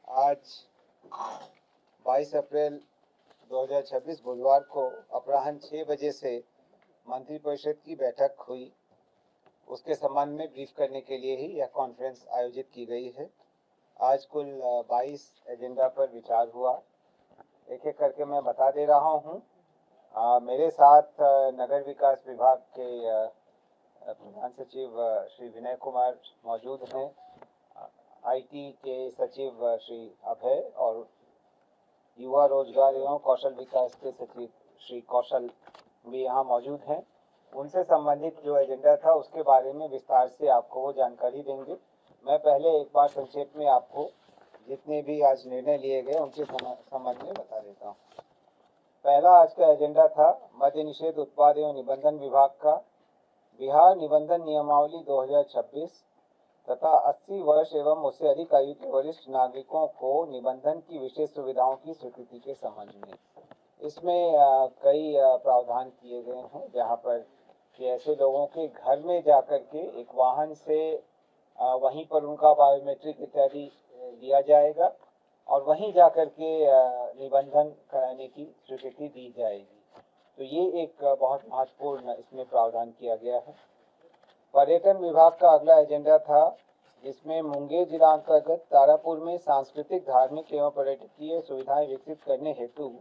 आज 22 अप्रैल 2026 बुधवार को अपराह्न 6 बजे से मंत्रिपरिषद की बैठक हुई। उसके संबंध में ब्रीफ करने के लिए ही यह कॉन्फ्रेंस आयोजित की गई है। आज कुल 22 एजेंडा पर विचार हुआ। एक एक करके मैं बता दे रहा हूँ। मेरे साथ नगर विकास विभाग के प्रधान सचिव श्री विनय कुमार मौजूद हैं। आईटी के सचिव श्री अभय और युवा रोजगार एवं कौशल विकास के सचिव श्री कौशल भी यहाँ मौजूद हैं। उनसे संबंधित जो एजेंडा था उसके बारे में विस्तार से आपको वो जानकारी देंगे। मैं पहले एक बार संक्षेप में आपको जितने भी आज निर्णय लिए गए उनके संबंध में बता देता हूँ। पहला आज का एजेंडा था मद्य निषेध उत्पाद एवं निबंधन विभाग का बिहार निबंधन नियमावली 2026 तथा 80 वर्ष एवं उससे अधिक आयु के वरिष्ठ नागरिकों को निबंधन की विशेष सुविधाओं की स्वीकृति के संबंध में। इसमें कई प्रावधान किए गए हैं, जहां पर कि ऐसे लोगों के घर में जाकर के एक वाहन से वहीं पर उनका बायोमेट्रिक इत्यादि दिया जाएगा और वहीं जाकर के निबंधन कराने की स्वीकृति दी जाएगी। तो ये एक बहुत महत्वपूर्ण इसमें प्रावधान किया गया है। पर्यटन विभाग का अगला एजेंडा था, जिसमें मुंगेर जिला अंतर्गत तारापुर में सांस्कृतिक, धार्मिक एवं पर्यटकीय सुविधाएं विकसित करने हेतु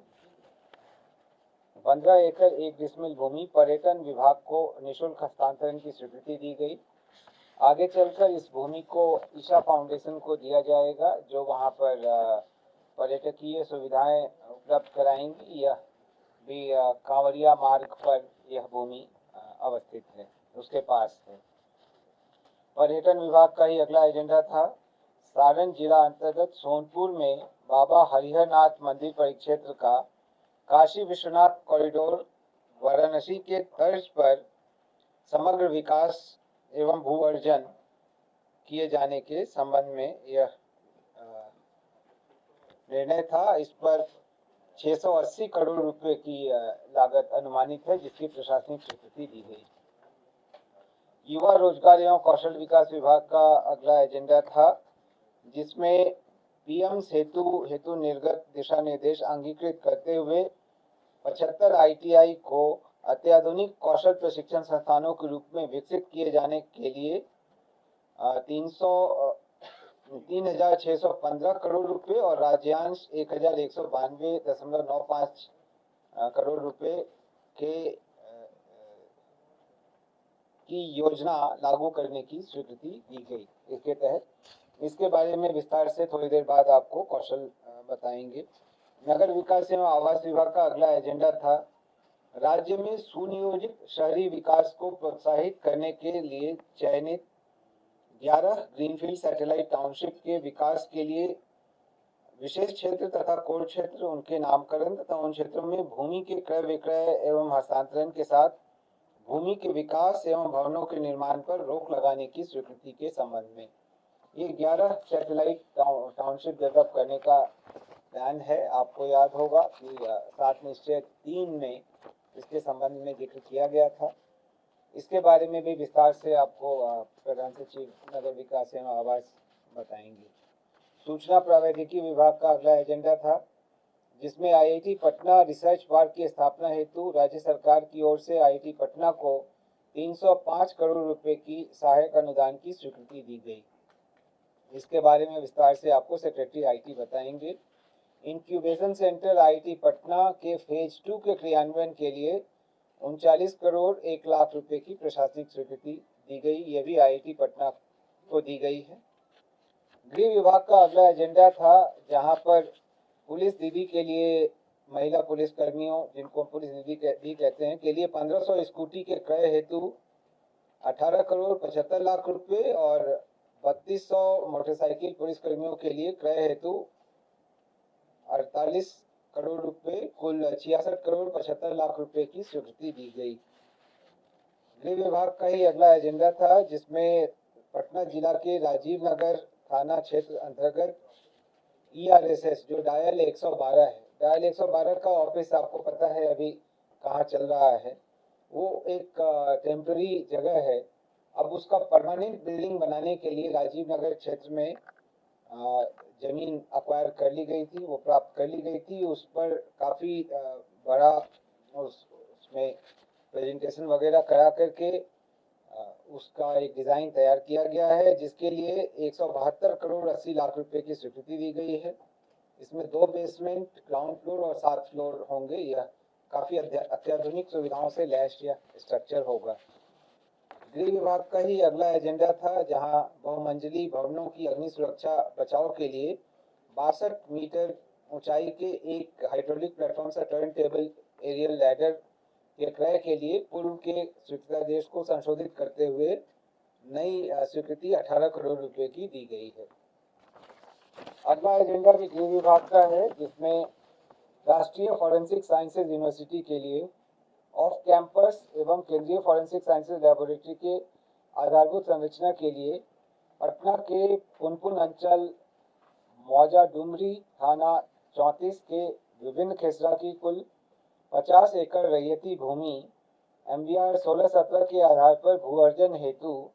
15 एकड़ 1 डिसमिल भूमि पर्यटन विभाग को निःशुल्क हस्तांतरण की स्वीकृति दी गई। आगे चलकर इस भूमि को ईशा फाउंडेशन को दिया जाएगा, जो वहां पर पर्यटकीय सुविधाएं उपलब्ध कराएंगी। यह भी कांवरिया मार्ग पर यह भूमि अवस्थित है, उसके पास है। पर्यटन विभाग का ही अगला एजेंडा था, सारण जिला अंतर्गत सोनपुर में बाबा हरिहरनाथ मंदिर परिक्षेत्र का काशी विश्वनाथ कॉरिडोर वाराणसी के तर्ज पर समग्र विकास एवं भू अर्जन किए जाने के संबंध में यह निर्णय था। इस पर 680 करोड़ रुपए की लागत अनुमानित है, जिसकी प्रशासनिक स्वीकृति दी गई। युवा रोजगार एवं कौशल विकास विभाग का अगला एजेंडा था, जिसमें पीएम सेतु हेतु निर्गत दिशा निर्देश अंगीकृत करते हुए 75 आईटीआई को अत्याधुनिक कौशल प्रशिक्षण संस्थानों के रूप में विकसित किए जाने के लिए 3,615 करोड़ रुपए और राज्यांश 1,192.95 करोड़ रुपए की योजना लागू करने की स्वीकृति दी गई। इसके तहत इसके बारे में विस्तार से थोड़ी देर बाद आपको कौशल बताएंगे। नगर विकास एवं आवास विभाग का अगला एजेंडा था, राज्य में सुनियोजित शहरी विकास को प्रोत्साहित करने के लिए चयनित 11 ग्रीनफील्ड सैटेलाइट टाउनशिप के विकास के लिए विशेष क्षेत्र तथा कोर क्षेत्र, उनके नामकरण तथा उन क्षेत्रों में भूमि के क्रय विक्रय एवं हस्तांतरण के साथ भूमि के विकास एवं भवनों के निर्माण पर रोक लगाने की स्वीकृति के संबंध में ये 11 सैटेलाइट टाउनशिप डेवलप करने का प्लान है। आपको याद होगा कि 7 निश्चय 3 में इसके संबंध में जिक्र किया गया था। इसके बारे में भी विस्तार से आपको प्रधान सचिव नगर विकास एवं आवास बताएंगे। सूचना प्रौद्योगिकी विभाग का अगला एजेंडा था, जिसमें आईआईटी पटना रिसर्च पार्क की स्थापना हेतु राज्य सरकार की ओर से आईआईटी पटना को 305 करोड़ रुपए की सहायक अनुदान की स्वीकृति दी गई। इसके बारे में विस्तार से आपको सेक्रेटरी आईटी बताएंगे। इंक्यूबेशन सेंटर आईआईटी पटना के फेज 2 के क्रियान्वयन के लिए 39 करोड़ 1 लाख रुपए की प्रशासनिक स्वीकृति दी गई। यह भी आईआईटी पटना को दी गई है। गृह विभाग का अगला एजेंडा था, जहां पर पुलिस दीदी के लिए, महिला पुलिस कर्मियों जिनको पुलिस दीदी कहते हैं, के लिए 1500 स्कूटी के क्रय हेतु 18 करोड़ 75 लाख रुपए और 3200 मोटरसाइकिल पुलिस कर्मियों के लिए क्रय हेतु 48 करोड़ रुपए, कुल 66 करोड़ 75 लाख रुपए की स्वीकृति दी गई। गृह विभाग का ही अगला एजेंडा था, जिसमें पटना जिला के राजीव नगर थाना क्षेत्र अंतर्गत ERSS जो डायल 112 है, डायल 112 का ऑफिस आपको पता है अभी कहाँ चल रहा है। वो एक टेम्पररी जगह है। अब उसका परमानेंट बिल्डिंग बनाने के लिए राजीव नगर क्षेत्र में जमीन अक्वायर कर ली गई थी, वो प्राप्त कर ली गई थी। उस पर काफ़ी बड़ा उसमें प्रेजेंटेशन वगैरह करा करके उसका एक डिज़ाइन तैयार किया गया है, जिसके लिए 172 करोड़ 80 लाख रुपए की स्वीकृति दी गई है। इसमें 2 बेसमेंट, ग्राउंड फ्लोर और 7 फ्लोर होंगे। यह काफ़ी अत्याधुनिक सुविधाओं से लैस यह स्ट्रक्चर होगा। गृह विभाग का ही अगला एजेंडा था, जहां बहुमंजिली भवनों की अग्नि सुरक्षा बचाव के लिए 62 मीटर ऊंचाई के एक हाइड्रोलिक प्लेटफॉर्म से टर्न टेबल एरियल लैडर के क्रय के लिए पूर्व के स्वीकृतादेश को संशोधित करते हुए नई स्वीकृति 18 करोड़ रुपए की दी गई है। अगला एजेंडा भी गृह विभाग का है, जिसमें राष्ट्रीय फॉरेंसिक साइंसेज यूनिवर्सिटी के लिए ऑफ कैंपस एवं केंद्रीय फॉरेंसिक साइंसेज लैबोरेटरी के आधारभूत संरचना के लिए पटना के पुनपुन अंचल मौजा डुमरी थाना 34 के विभिन्न खेसरा की कुल 50 एकड़ रैयती भूमि MBR 16-17 के आधार पर भू अर्जन हेतु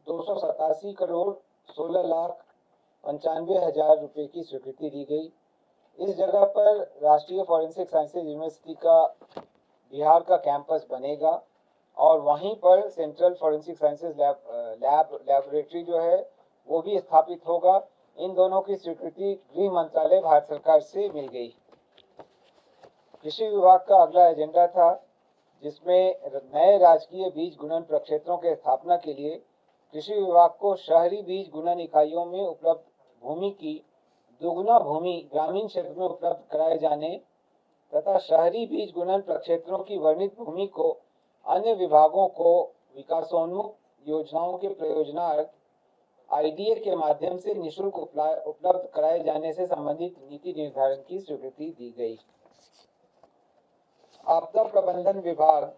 287 करोड़ 16 लाख 95 हजार रुपए की स्वीकृति दी गई। इस जगह पर राष्ट्रीय फॉरेंसिक साइंसेज यूनिवर्सिटी का बिहार का कैंपस बनेगा और वहीं पर सेंट्रल फॉरेंसिक साइंसेज लैबोरेटरी जो है वो भी स्थापित होगा। इन दोनों की स्वीकृति गृह मंत्रालय भारत सरकार से मिल गई। कृषि विभाग का अगला एजेंडा था, जिसमें नए राजकीय बीज गुणन प्रक्षेत्रों के स्थापना के लिए कृषि विभाग को शहरी बीज गुणन इकाइयों में उपलब्ध भूमि की दोगुना भूमि ग्रामीण क्षेत्र में उपलब्ध कराए जाने तथा शहरी बीज गुणन प्रक्षेत्रों की वर्णित भूमि को अन्य विभागों को विकासोन्मुख योजनाओं के प्रयोजनार्थ IDA के माध्यम से निःशुल्क उपलब्ध कराए जाने से संबंधित नीति निर्धारण की स्वीकृति दी गई। आपदा प्रबंधन विभाग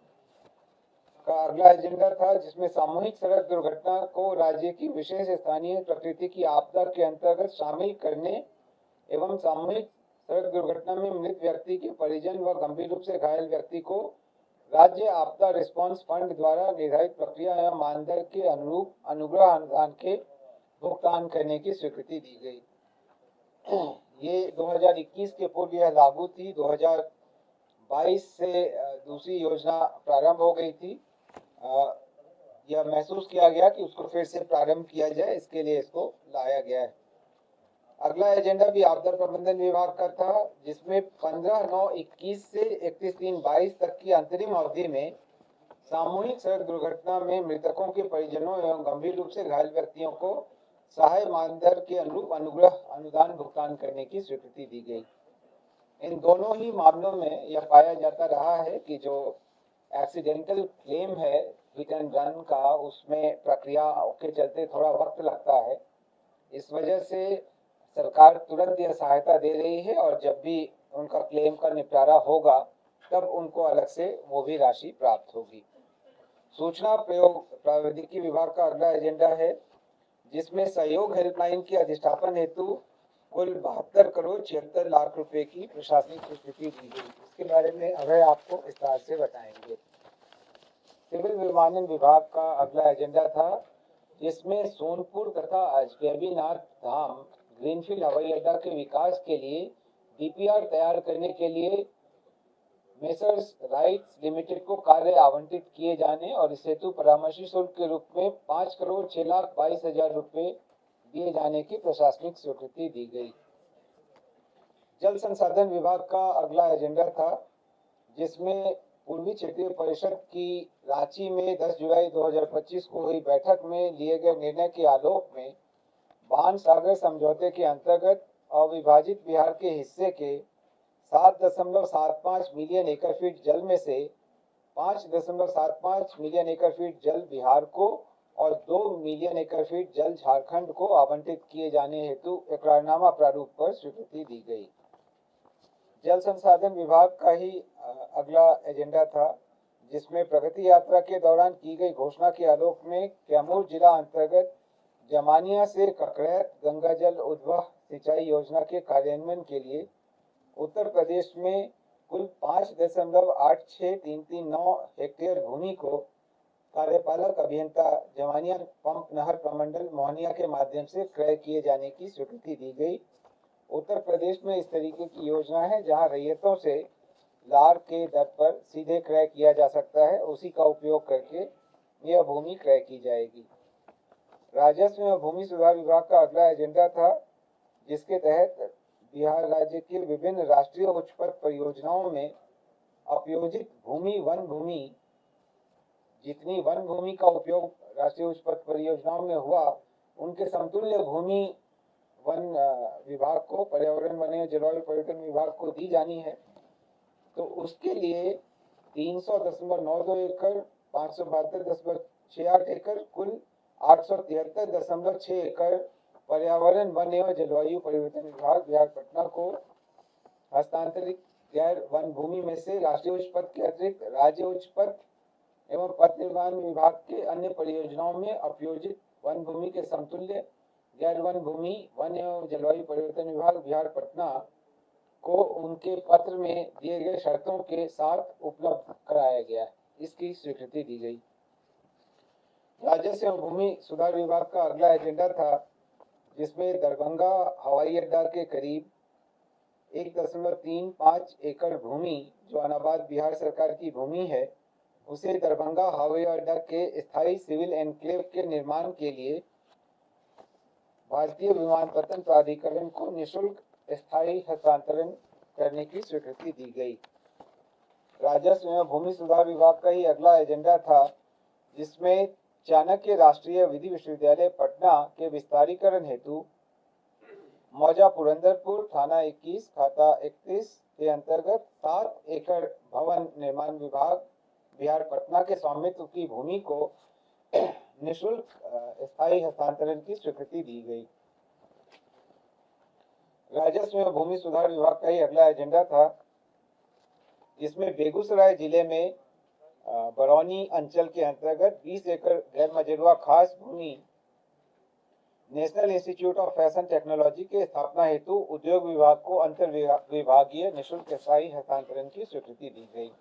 का अगला एजेंडा था, जिसमें सामूहिक सड़क दुर्घटना को राज्य की विशेष स्थानीय प्रकृति की आपदा के अंतर्गत शामिल करने एवं सामूहिक सड़क दुर्घटना में मृत व्यक्ति के परिजन व गंभीर रूप से घायल व्यक्ति को राज्य आपदा रिस्पांस फंड द्वारा निर्धारित प्रक्रिया एवं मानदंड के अनुरूप अनुग्रह अनुदान के भुगतान करने की स्वीकृति दी गई। ये 2021 के पूर्व यह लागू थी। 2022 से दूसरी योजना प्रारंभ हो गई थी। यह महसूस किया गया कि उसको फिर से प्रारंभ किया जाए, इसके लिए इसको लाया गया है। अगला एजेंडा भी आपदा प्रबंधन विभाग का था, जिसमें 15/9/21 से 31/3/22 तक की अंतरिम अवधि में सामूहिक सड़क दुर्घटना में मृतकों के परिजनों एवं गंभीर रूप से घायल व्यक्तियों को सहाय मानदंड के अनुरूप अनुग्रह अनुदान भुगतान करने की स्वीकृति दी गई। इन दोनों ही मामलों में यह पाया जाता रहा है कि जो एक्सीडेंटल क्लेम है हिट एंड रन का, उसमें प्रक्रिया के चलते थोड़ा वक्त लगता है। इस वजह से सरकार तुरंत यह सहायता दे रही है और जब भी उनका क्लेम का निपटारा होगा तब उनको अलग से वो भी राशि प्राप्त होगी। सूचना प्रयोग प्रौद्योगिकी विभाग का अगला एजेंडा है, जिसमें सहयोग हेल्पलाइन के अधिष्ठापन हेतु कुल 72 करोड़ 76 लाख रुपए की प्रशासनिक स्वीकृति दी गई। इसके बारे में अभय आपको विस्तार से बताएंगे। सिविल विमानन विभाग का अगला एजेंडा था, जिसमें सोनपुर तथा अजगैबीनाथ धाम ग्रीनफील्ड हवाई अड्डा के विकास के लिए DPR तैयार करने के लिए मेसर्स राइट्स लिमिटेड को कार्य आवंटित किए जाने और इस हेतु परामर्शी शुल्क के रूप में 5 करोड़ 6 लाख 22 हजार रुपए दिए जाने की प्रशासनिक स्वीकृति दी गई। जल संसाधन विभाग का अगला एजेंडा था, जिसमें पूर्वी क्षेत्रीय परिषद की रांची में 10 जुलाई 2025 को हुई बैठक में लिए गए निर्णय के आलोक में बाण सागर समझौते के अंतर्गत अविभाजित बिहार के हिस्से के 7.75 मिलियन एकड़ फीट जल में से 5.75 मिलियन एकड़ फीट जल बिहार को और 2 मिलियन एकड़ फीट जल झारखंड को आवंटित किए जाने हेतु इकरारनामा प्रारूप पर स्वीकृति दी गई। जल संसाधन विभाग का ही अगला एजेंडा था, जिसमें प्रगति यात्रा के दौरान की गई घोषणा के आलोक में कैमूर जिला अंतर्गत जमानिया से ककरैत गंगा जल उद्वह सिंचाई योजना के कार्यान्वयन के लिए उत्तर प्रदेश में कुल 5.8639 हेक्टेयर भूमि को कार्यपालक अभियंता जवानिया पंप नहर प्रमंडल मोहनिया के माध्यम से क्रय किए जाने की स्वीकृति दी गई। उत्तर प्रदेश में इस तरीके की योजना है जहां रैयतों से लार के दर पर सीधे क्रय किया जा सकता है, उसी का उपयोग करके यह भूमि क्रय की जाएगी। राजस्व एवं भूमि सुधार विभाग का अगला एजेंडा था, जिसके तहत बिहार राज्य के विभिन्न राष्ट्रीय उच्च पथ परियोजनाओं में अपयोजित भूमि वन भूमि, जितनी वन भूमि का उपयोग राष्ट्रीय उच्च पथ परियोजनाओं में हुआ, उनके समतुल्य भूमि वन विभाग को, पर्यावरण वन एवं जलवायु परिवर्तन विभाग को दी जानी है। तो उसके लिए 300.92 एकड़, 572.68 एकड़, कुल 873.6 एकड़ पर्यावरण वन एवं जलवायु परिवर्तन विभाग बिहार पटना को हस्तांतरित गैर वन भूमि में से राष्ट्रीय उच्च पथ के अतिरिक्त राज्य उच्च पथ एवं पथ निर्माण विभाग के अन्य परियोजनाओं में अपयोजित वन भूमि के समतुल्य गैर वन भूमि वन एवं जलवायु परिवर्तन विभाग बिहार पटना को उनके पत्र में दिए गए शर्तों के साथ उपलब्ध कराया गया, इसकी स्वीकृति दी गई। राजस्व एवं भूमि सुधार विभाग का अगला एजेंडा था, जिसमें दरभंगा हवाई अड्डा के करीब 1.35 एकड़ भूमि जो अनाबाद बिहार सरकार की भूमि है, उसे दरभंगा हवाई अड्डा के स्थायी सिविल एनक्लेव के निर्माण के लिए भारतीय विमानपत्तन प्राधिकरण को निःशुल्क स्थायी हस्तांतरण करने की स्वीकृति दी गई। राजस्व एवं भूमि सुधार विभाग का ही अगला एजेंडा था, जिसमें चाणक्य राष्ट्रीय विधि विश्वविद्यालय पटना के विस्तारीकरण हेतु मौजा पुरंदरपुर थाना 21 खाता 31 के अंतर्गत 7 एकड़ भवन निर्माण विभाग बिहार पटना के स्वामित्व की भूमि को निःशुल्क स्थायी हस्तांतरण की स्वीकृति दी गई। राजस्व एवं भूमि सुधार विभाग का ही अगला एजेंडा था, जिसमें बेगूसराय जिले में बरौनी अंचल के अंतर्गत 20 एकड़ गैर मजरूआ खास भूमि national institute of fashion technology के स्थापना हेतु उद्योग विभाग को अंतर विभागीय निःशुल्क स्थायी हस्तांतरण की स्वीकृति दी गई।